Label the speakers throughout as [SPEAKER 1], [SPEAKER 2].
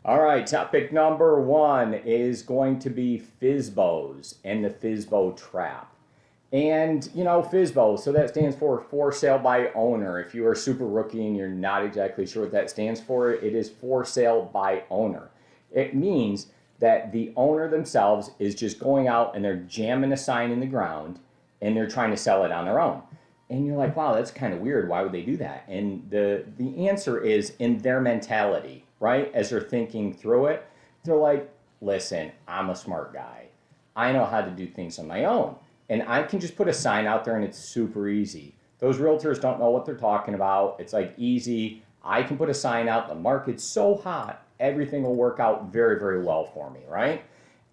[SPEAKER 1] All right, topic number one is going to be FSBOs and the FSBO trap. And, FSBO, so that stands for sale by owner. If you are a super rookie and you're not exactly sure what that stands for, it is for sale by owner. It means that the owner themselves is just going out and they're jamming a sign in the ground and they're trying to sell it on their own. And you're like, wow, that's kind of weird. Why would they do that? And the answer is in their mentality, right? As they're thinking through it, they're like, listen, I'm a smart guy. I know how to do things on my own. And I can just put a sign out there and it's super easy. Those realtors don't know what they're talking about. It's like easy. I can put a sign out. The market's so hot. Everything will work out very, very well for me, right?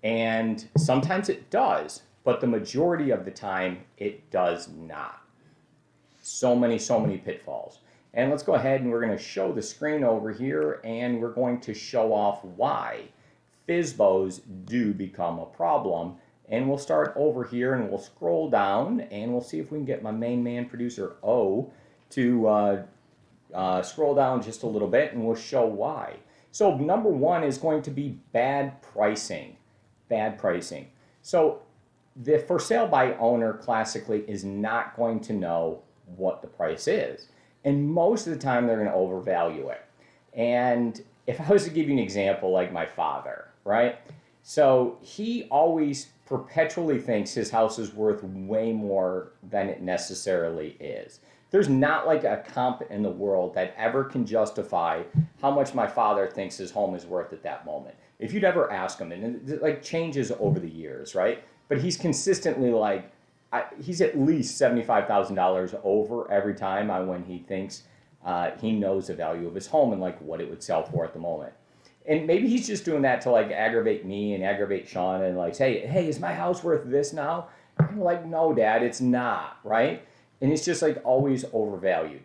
[SPEAKER 1] And sometimes it does, but the majority of the time it does not. So many pitfalls. And let's go ahead and we're going to show the screen over here and we're going to show off why FSBOs do become a problem. And we'll start over here and we'll scroll down and we'll see if we can get my main man producer O to scroll down just a little bit and we'll show why. So number one is going to be bad pricing. Bad pricing. So the for sale by owner classically is not going to know what the price is. And most of the time they're going to overvalue it. And if I was to give you an example like my father, right? So he always perpetually thinks his house is worth way more than it necessarily is. There's not like a comp in the world that ever can justify how much my father thinks his home is worth at that moment. If you'd ever ask him, and it like changes over the years, right? But he's consistently like, he's at least $75,000 over every time on when he thinks he knows the value of his home and like what it would sell for at the moment. And maybe he's just doing that to like aggravate me and aggravate Sean and like say, hey, is my house worth this now? I'm like, no, Dad, it's not, right? And it's just like always overvalued.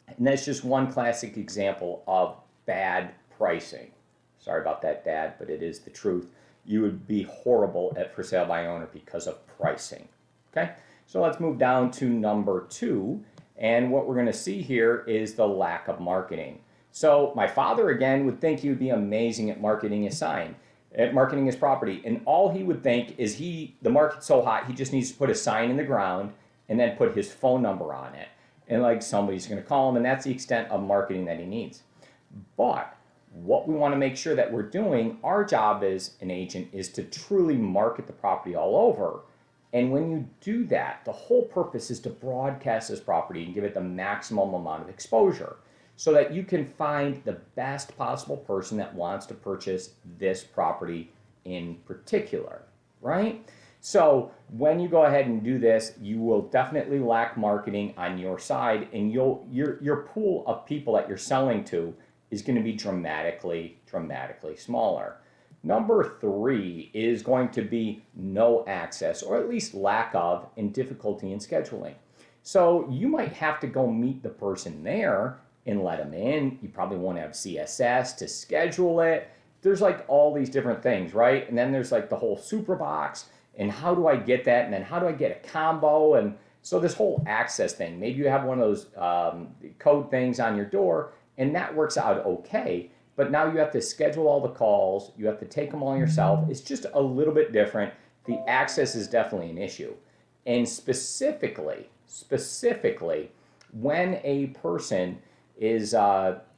[SPEAKER 1] And that's just one classic example of bad pricing. Sorry about that, Dad, but it is the truth. You would be horrible at for sale by owner because of pricing. Okay, so let's move down to number two. And what we're going to see here is the lack of marketing. So my father, again, would think he would be amazing at marketing his sign, at marketing his property. And all he would think is the market's so hot, he just needs to put a sign in the ground and then put his phone number on it. And like somebody's going to call him, and that's the extent of marketing that he needs. But what we want to make sure that we're doing, our job as an agent is to truly market the property all over. And when you do that, the whole purpose is to broadcast this property and give it the maximum amount of exposure so that you can find the best possible person that wants to purchase this property in particular, right? So when you go ahead and do this, you will definitely lack marketing on your side, and your pool of people that you're selling to is going to be dramatically smaller. Number three is going to be no access, or at least lack of, and difficulty in scheduling. So you might have to go meet the person there and let them in. You probably won't have CSS to schedule it. There's like all these different things, right? And then there's like the whole super box, and how do I get that? And then how do I get a combo? And so this whole access thing, maybe you have one of those code things on your door, and that works out okay. But now you have to schedule all the calls. You have to take them all yourself. It's just a little bit different. The access is definitely an issue. And specifically, when a person is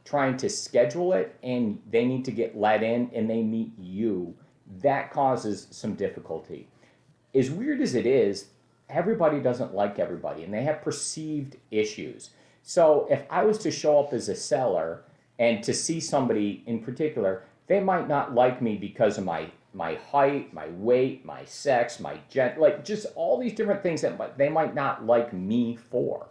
[SPEAKER 1] trying to schedule it and they need to get let in and they meet you, that causes some difficulty. As weird as it is, everybody doesn't like everybody and they have perceived issues. So if I was to show up as a seller and to see somebody in particular, they might not like me because of my height, my weight, my sex, my gender, like just all these different things that they might not like me for,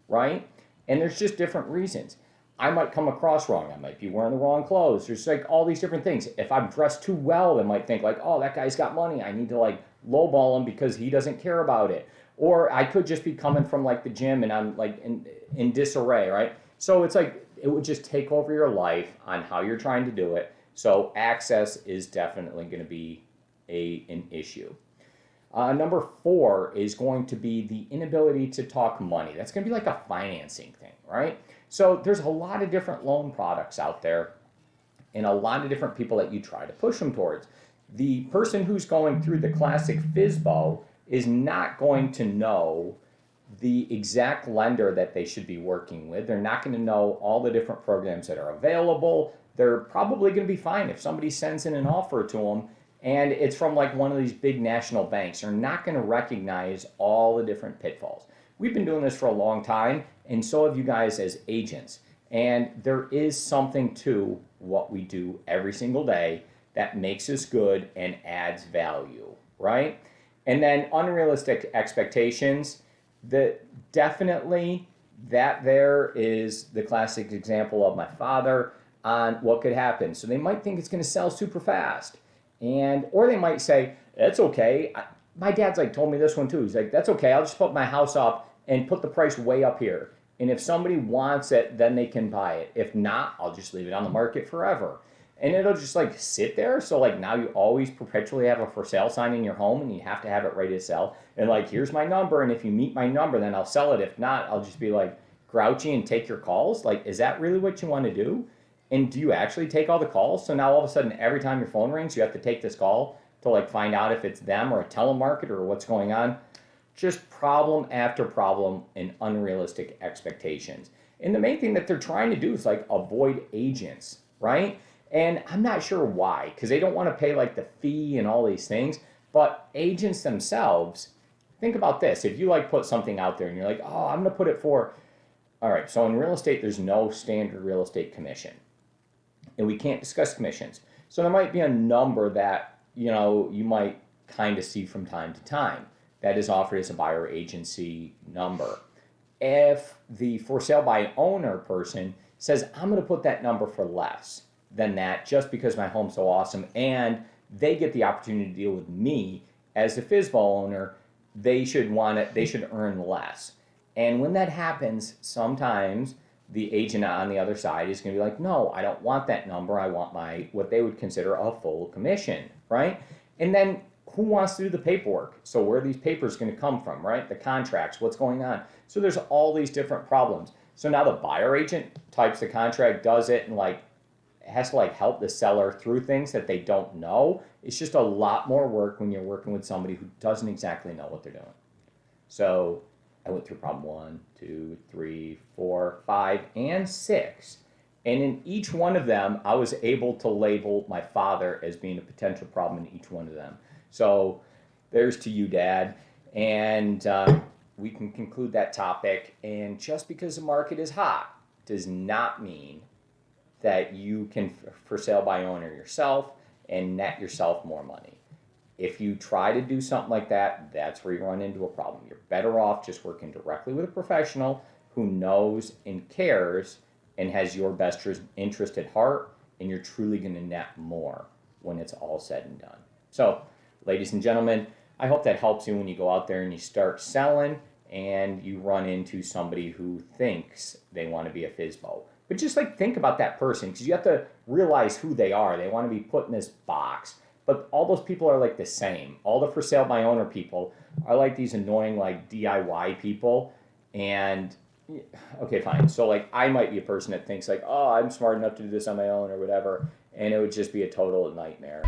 [SPEAKER 1] right? And there's just different reasons. I might come across wrong. I might be wearing the wrong clothes. There's like all these different things. If I'm dressed too well, they might think like, oh, that guy's got money. I need to like lowball him because he doesn't care about it. Or I could just be coming from like the gym and I'm like in disarray, right? So it's like, it would just take over your life on how you're trying to do it. So access is definitely going to be an issue. Number four is going to be the inability to talk money. That's going to be like a financing thing, right? So there's a lot of different loan products out there. and a lot of different people that you try to push them towards. The person who's going through the classic FSBO is not going to know the exact lender that they should be working with. They're not going to know all the different programs that are available. They're probably going to be fine if somebody sends in an offer to them and it's from like one of these big national banks. They're not going to recognize all the different pitfalls. We've been doing this for a long time, and so have you guys as agents. And there is something to what we do every single day that makes us good and adds value, right? And then unrealistic expectations, definitely that there is the classic example of my father on what could happen. So they might think it's going to sell super fast, or they might say, that's okay. My dad's like told me this one too. He's like, that's okay. I'll just put my house up and put the price way up here. And if somebody wants it, then they can buy it. If not, I'll just leave it on the market forever. And it'll just like sit there. So like now you always perpetually have a for sale sign in your home and you have to have it ready to sell. And like, here's my number. And if you meet my number, then I'll sell it. If not, I'll just be like grouchy and take your calls. Like, is that really what you want to do? And do you actually take all the calls? So now all of a sudden, every time your phone rings, you have to take this call to like find out if it's them or a telemarketer or what's going on. Just problem after problem and unrealistic expectations. And the main thing that they're trying to do is like avoid agents, right? And I'm not sure why, because they don't want to pay like the fee and all these things. But agents themselves, think about this. If you like put something out there and you're like, oh, I'm going to put it for, all right, so in real estate, there's no standard real estate commission. And we can't discuss commissions. So there might be a number that, you might kind of see from time to time that is offered as a buyer agency number. If the for sale by owner person says, I'm going to put that number for less than that just because my home's so awesome, and they get the opportunity to deal with me as the FSBO owner, they should earn less. And when that happens, sometimes the agent on the other side is going to be like, no, I don't want that number. I want what they would consider a full commission, right? And then who wants to do the paperwork? So where are these papers going to come from, right? The contracts, what's going on? So there's all these different problems. So now the buyer agent types the contract, does it, and like has to like help the seller through things that they don't know. It's just a lot more work when you're working with somebody who doesn't exactly know what they're doing. So I went through problem 1, 2, 3, 4, 5, and 6. And in each one of them, I was able to label my father as being a potential problem in each one of them. So there's to you, Dad. And we can conclude that topic. And just because the market is hot does not mean that you can for sale by owner yourself and net yourself more money. If you try to do something like that, that's where you run into a problem. You're better off just working directly with a professional who knows and cares and has your best interest at heart, and you're truly going to net more when it's all said and done. So, ladies and gentlemen, I hope that helps you when you go out there and you start selling and you run into somebody who thinks they want to be a FSBO. But just like think about that person, because you have to realize who they are. They want to be put in this box. But all those people are like the same. All the for sale by owner people are like these annoying like DIY people. And okay, fine. So like I might be a person that thinks like, oh, I'm smart enough to do this on my own or whatever. And it would just be a total nightmare.